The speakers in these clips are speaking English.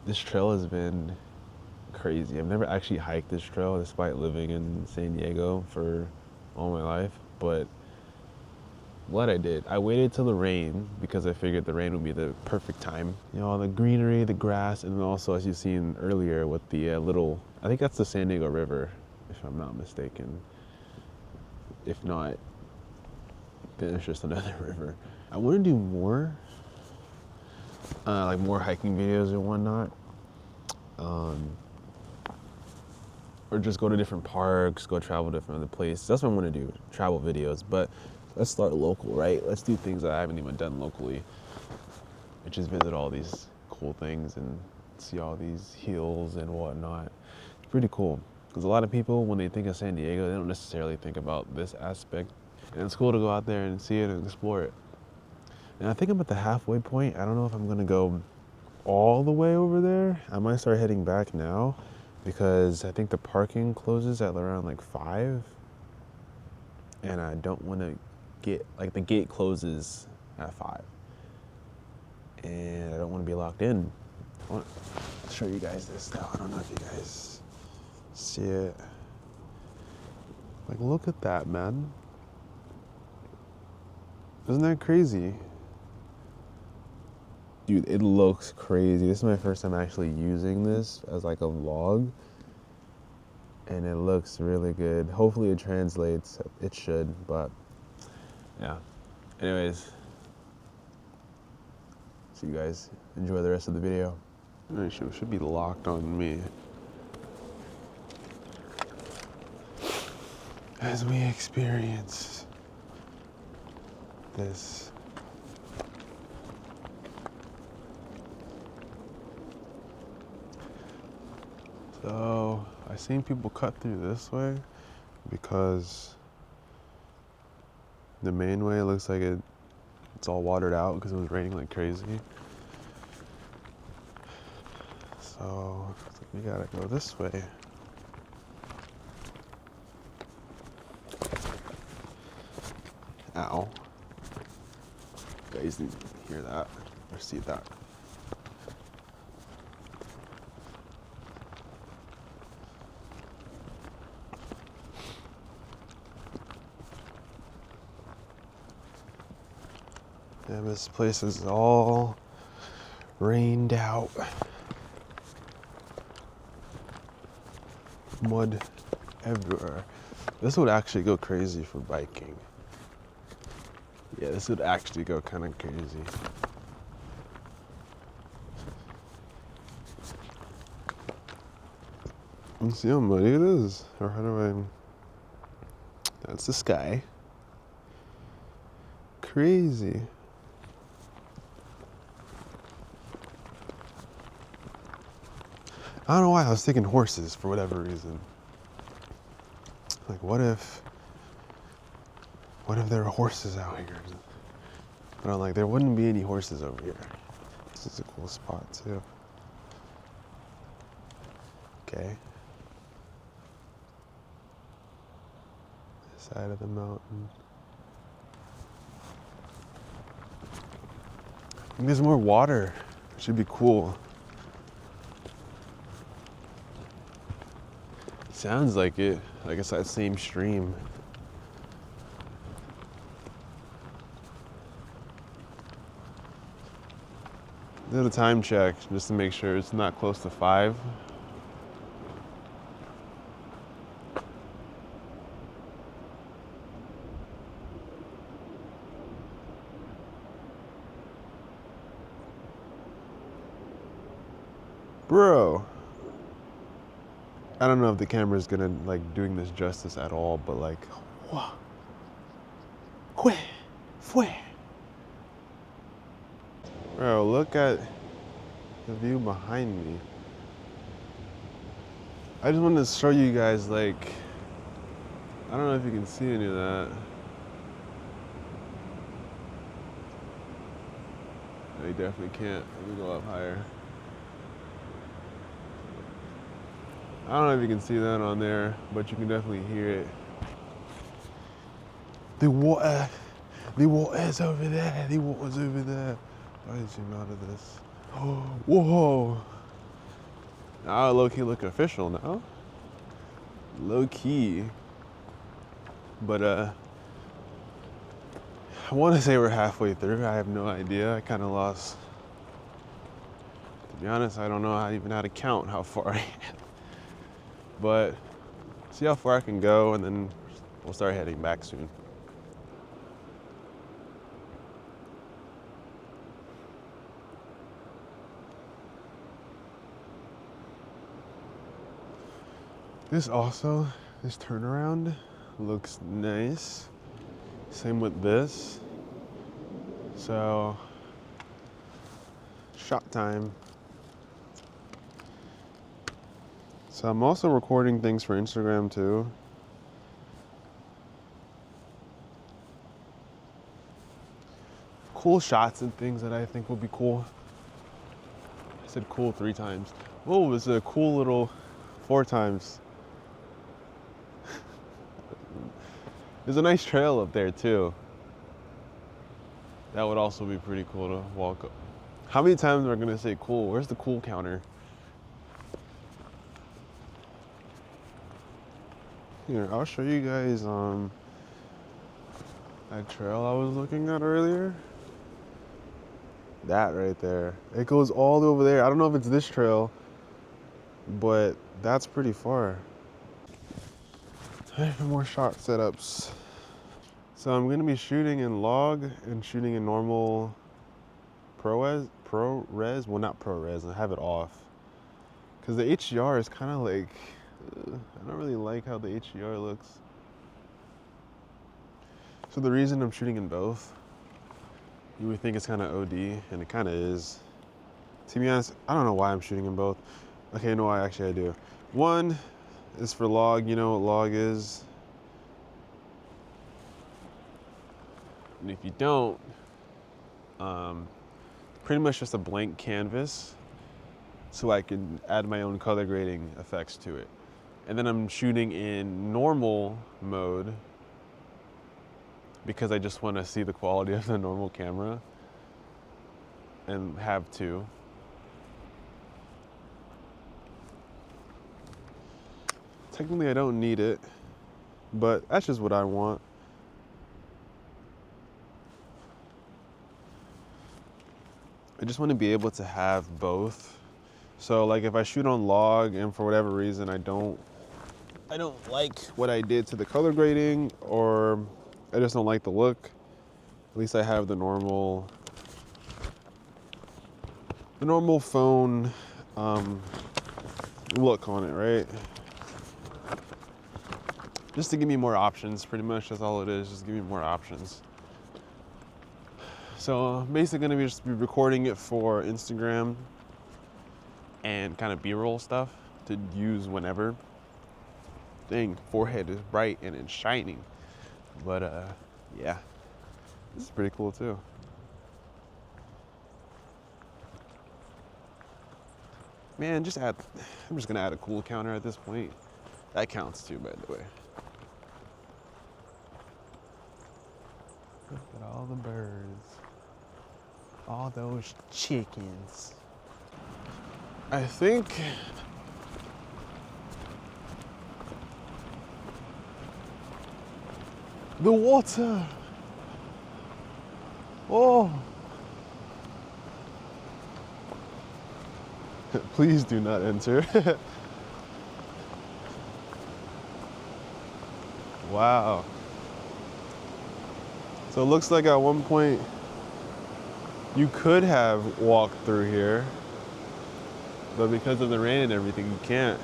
this trail has been crazy. I've never actually hiked this trail despite living in San Diego for all my life, but what I did, I waited till the rain because I figured the rain would be the perfect time. You know, all the greenery, the grass, and then also as you've seen earlier with the I think that's the San Diego River, if I'm not mistaken. If not, then it's just another river. I want to do more, like more hiking videos and whatnot. Or just go to different parks, go travel to different other places. That's what I want to do, travel videos. But let's start local, right? Let's do things that I haven't even done locally, which is visit all these cool things and see all these hills and whatnot. It's pretty cool. Because a lot of people, when they think of San Diego, they don't necessarily think about this aspect. And it's cool to go out there and see it and explore it. And I think I'm at the halfway point. I don't know if I'm going to go all the way over there. I might start heading back now because I think the parking closes at around like 5. And I don't want to like the gate closes at 5. And I don't want to be locked in. I want to show you guys this though. I don't know if you guys see it. Like, look at that, man. Isn't that crazy? Dude, it looks crazy. This is my first time actually using this as like a vlog. And it looks really good. Hopefully it translates. It should, but yeah. Anyways, so you guys enjoy the rest of the video. It should be locked on me. As we experience this. So, I've seen people cut through this way because the main way looks like it's all watered out because it was raining like crazy. So, we gotta go this way. Ow. You guys didn't hear that or see that. Yeah, this place is all rained out. Mud everywhere. This would actually go crazy for biking. Yeah, this would actually go kind of crazy. You see how muddy it is? Or how do I... That's the sky. Crazy. I don't know why I was thinking horses for whatever reason. Like, what if there are horses out here? But I'm like, there wouldn't be any horses over here. This is a cool spot too. Okay. This side of the mountain. I think there's more water. It should be cool. Sounds like it. Like it's that same stream. Did a time check just to make sure it's not close to 5. Bro. I don't know if the camera's gonna like doing this justice at all, but like, whoa. Bro, look at the view behind me. I just wanted to show you guys, like, I don't know if you can see any of that. No, you definitely can't. Let me go up higher. I don't know if you can see that on there, but you can definitely hear it. The water is over there. The water's over there. I zoom out of this. Oh, whoa. Now low key look official now. Low key. But I want to say we're halfway through. I have no idea. I kind of lost. To be honest, I don't know even how to count how far I am. But see how far I can go, and then we'll start heading back soon. This turnaround looks nice. Same with this. So, shot time. So I'm also recording things for Instagram too. Cool shots and things that I think will be cool. I said cool 3 times. Whoa, it's a cool little 4 times. There's a nice trail up there too. That would also be pretty cool to walk up. How many times am I gonna say cool? Where's the cool counter? Here, I'll show you guys that trail I was looking at earlier. That right there. It goes all the way over there. I don't know if it's this trail, but that's pretty far. Time for more shot setups. So I'm gonna be shooting in log and shooting in normal ProRes. Well, not ProRes. I have it off because the HDR is kind of like I don't really like how the HDR looks. So the reason I'm shooting in both, you would think it's kind of OD, and it kind of is. To be honest, I don't know why I'm shooting in both. Okay, no, actually I do. One is for log. You know what log is. And if you don't, pretty much just a blank canvas so I can add my own color grading effects to it. And then I'm shooting in normal mode because I just want to see the quality of the normal camera and have to. Technically I don't need it, but that's just what I want. I just want to be able to have both. So like if I shoot on log and for whatever reason I don't like what I did to the color grading, or I just don't like the look, at least I have the normal phone look on it, right? Just to give me more options, pretty much. That's all it is, just give me more options. So I'm basically gonna just be recording it for Instagram and kind of B-roll stuff to use whenever. Dang, forehead is bright and it's shining. But yeah, this is pretty cool too. Man, I'm just gonna add a cool counter at this point. That counts too, by the way. Look at all the birds. All those chickens. I think the water. Oh. Please do not enter. Wow. So it looks like at one point you could have walked through here, but because of the rain and everything, you can't.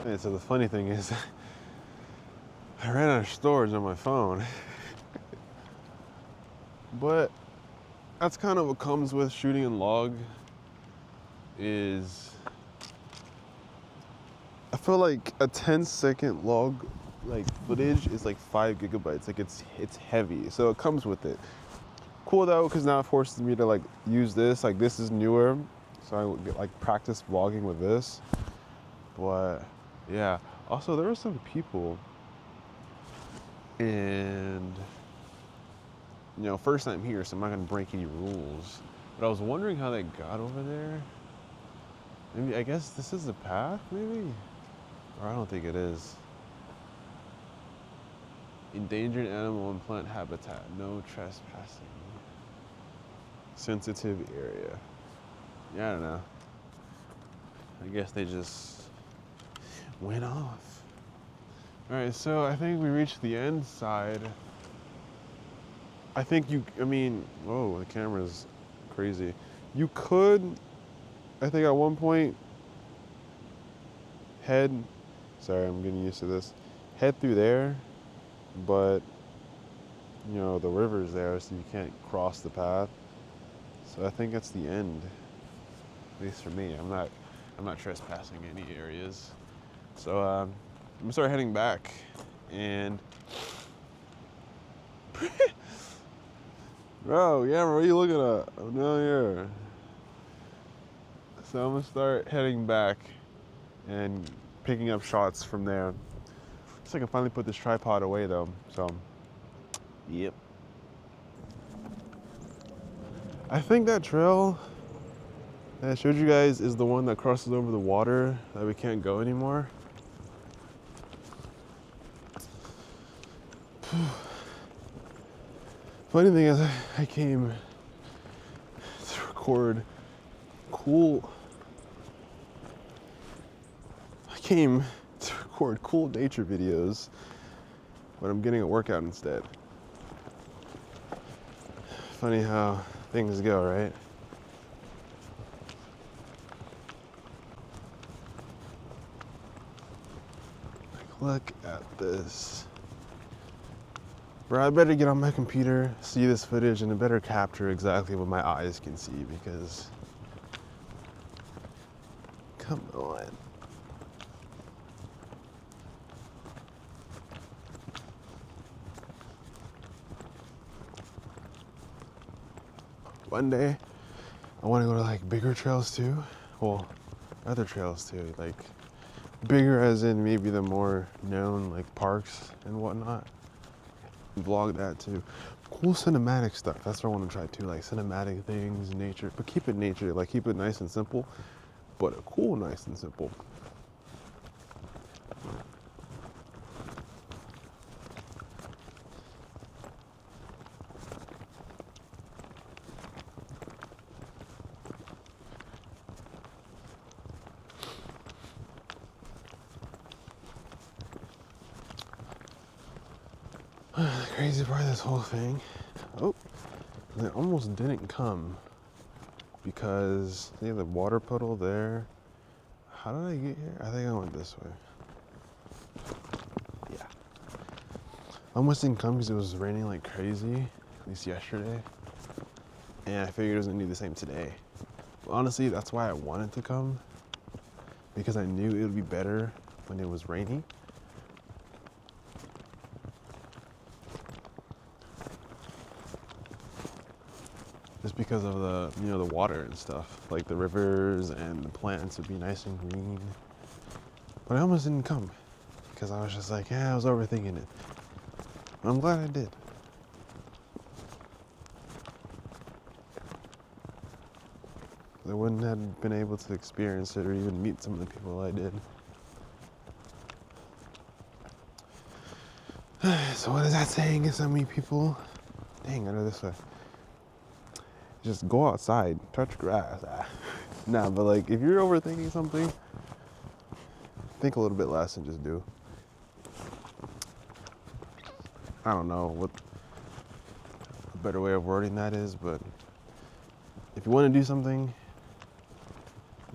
And so the funny thing is, I ran out of storage on my phone. But that's kind of what comes with shooting in log, is I feel like a 10-second log footage is like 5 gigabytes. Like it's heavy, so it comes with it. Cool though, because now it forces me to like use this. Like this is newer, so I would get, like practice vlogging with this. But yeah, also there were some people, and first time here, so I'm not gonna break any rules. But I was wondering how they got over there. Maybe, I guess this is the path, maybe? Or I don't think it is. Endangered animal and plant habitat, no trespassing. Sensitive area. Yeah, I don't know. I guess they just went off. All right, so I think we reached the end side. I think whoa, the camera's crazy. You could, I think at one point, sorry, I'm getting used to this, head through there, but, the river's there, so you can't cross the path. So I think that's the end, at least for me. I'm not trespassing any areas. So I'm gonna start heading back, and bro, what are you looking at? I'm down here. So I'm gonna start heading back and picking up shots from there. So I can finally put this tripod away though. So, yep. I think that trail that I showed you guys is the one that crosses over the water that we can't go anymore. Funny thing is, I came to record cool nature videos, but I'm getting a workout instead. Funny how things go, right? Like, look at this. Bro, I better get on my computer, see this footage, and it better capture exactly what my eyes can see, because come on. One day, I want to go to like bigger trails too. Well, other trails too. Like bigger as in maybe the more known like parks and whatnot. Vlog that too. Cool cinematic stuff. That's what I want to try too. Like cinematic things, nature. But keep it nature. Like keep it nice and simple. But cool, nice and simple. The crazy part of this whole thing, it almost didn't come because see the water puddle there. How did I get here? I think I went this way. Yeah. I almost didn't come because it was raining like crazy, at least yesterday. And I figured it was gonna do the same today. But honestly, that's why I wanted to come, because I knew it would be better when it was rainy. Just because of the, the water and stuff, like the rivers and the plants would be nice and green. But I almost didn't come because I was just like, I was overthinking it. But I'm glad I did. I wouldn't have been able to experience it or even meet some of the people I did. So what is that saying? Is so many people? Dang, I know this way. Just go outside, touch grass. Nah, but like if you're overthinking something, think a little bit less and just do. I don't know what a better way of wording that is, but if you want to do something,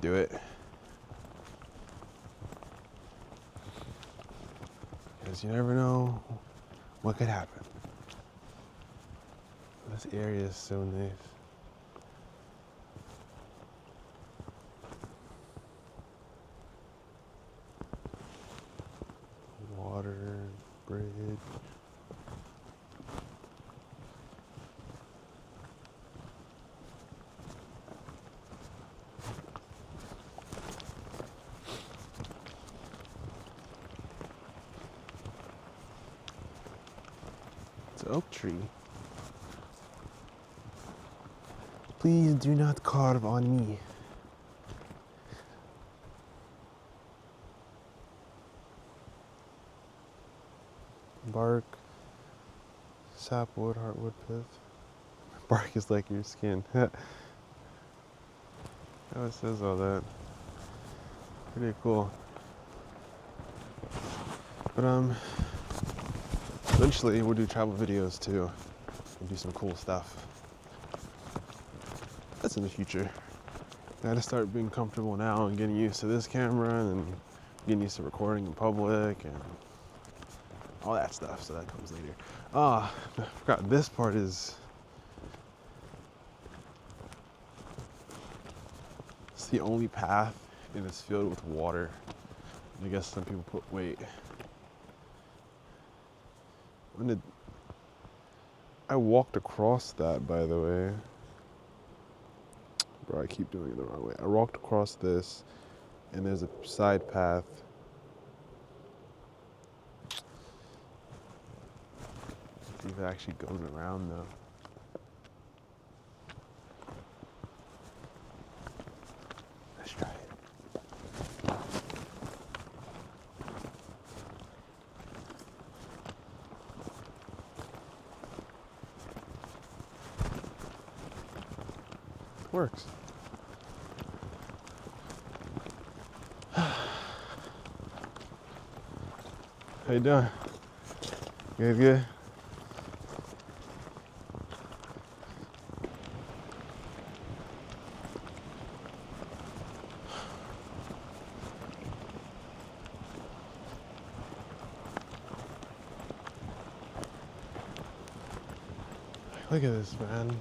do it. Because you never know what could happen. This area is so nice. Water, bridge. It's an oak tree. Please do not carve on me. Bark, sapwood, heartwood, pith. Bark is like your skin. Oh, it says all that. Pretty cool. But eventually we'll do travel videos too. And do some cool stuff. That's in the future. I gotta start being comfortable now and getting used to this camera and getting used to recording in public and all that stuff, so that comes later. I forgot this part is, it's the only path and it's filled with water. I guess some people put, wait. When did, I walked across that, by the way. Bro, I keep doing it the wrong way. I walked across this and there's a side path. Let's see if it actually goes around though. Let's try it. Works. How you doing? You guys good? Look at this, man.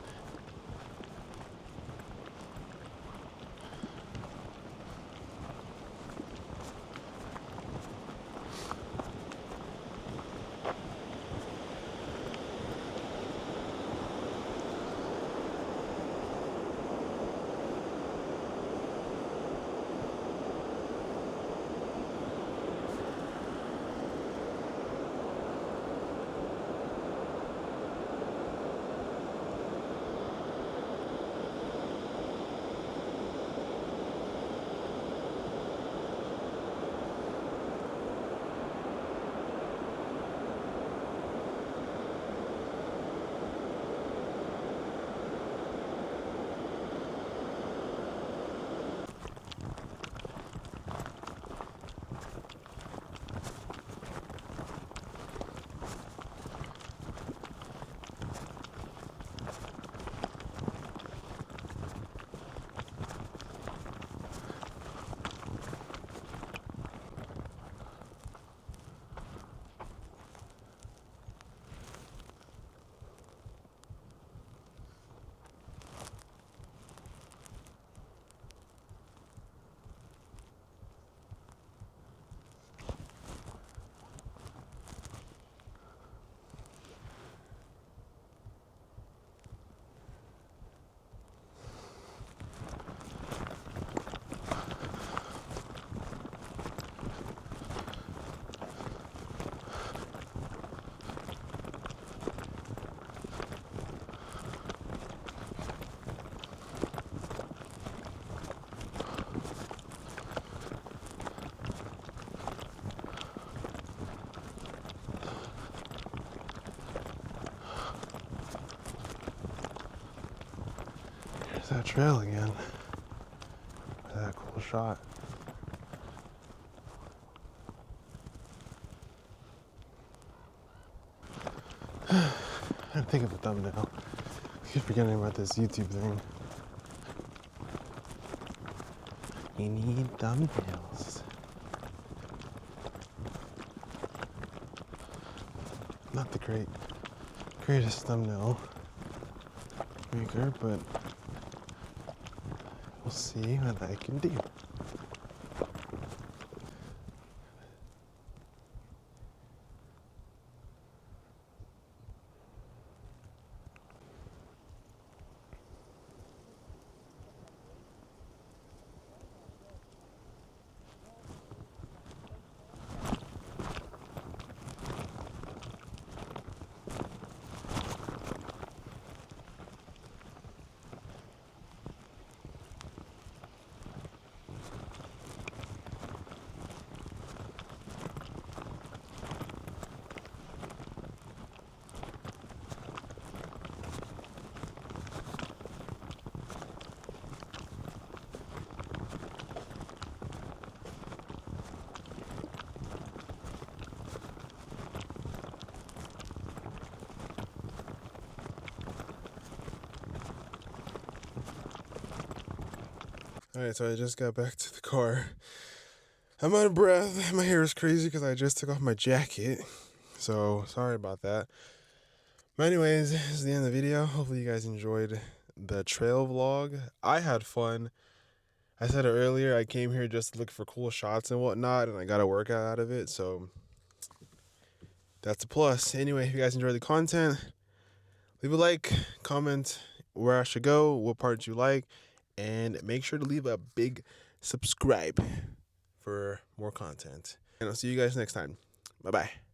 That trail again. That cool shot. I didn't think of a thumbnail. I keep forgetting about this YouTube thing. You need thumbnails. Not the greatest thumbnail maker, but we'll see what I can do. Alright, so I just got back to the car. I'm out of breath. My hair is crazy because I just took off my jacket. So, sorry about that. But anyways, this is the end of the video. Hopefully you guys enjoyed the trail vlog. I had fun. I said it earlier, I came here just to look for cool shots and whatnot, and I got a workout out of it, so that's a plus. Anyway, if you guys enjoyed the content, leave a like, comment where I should go, what parts you like, and make sure to leave a big subscribe for more content. And I'll see you guys next time. Bye-bye.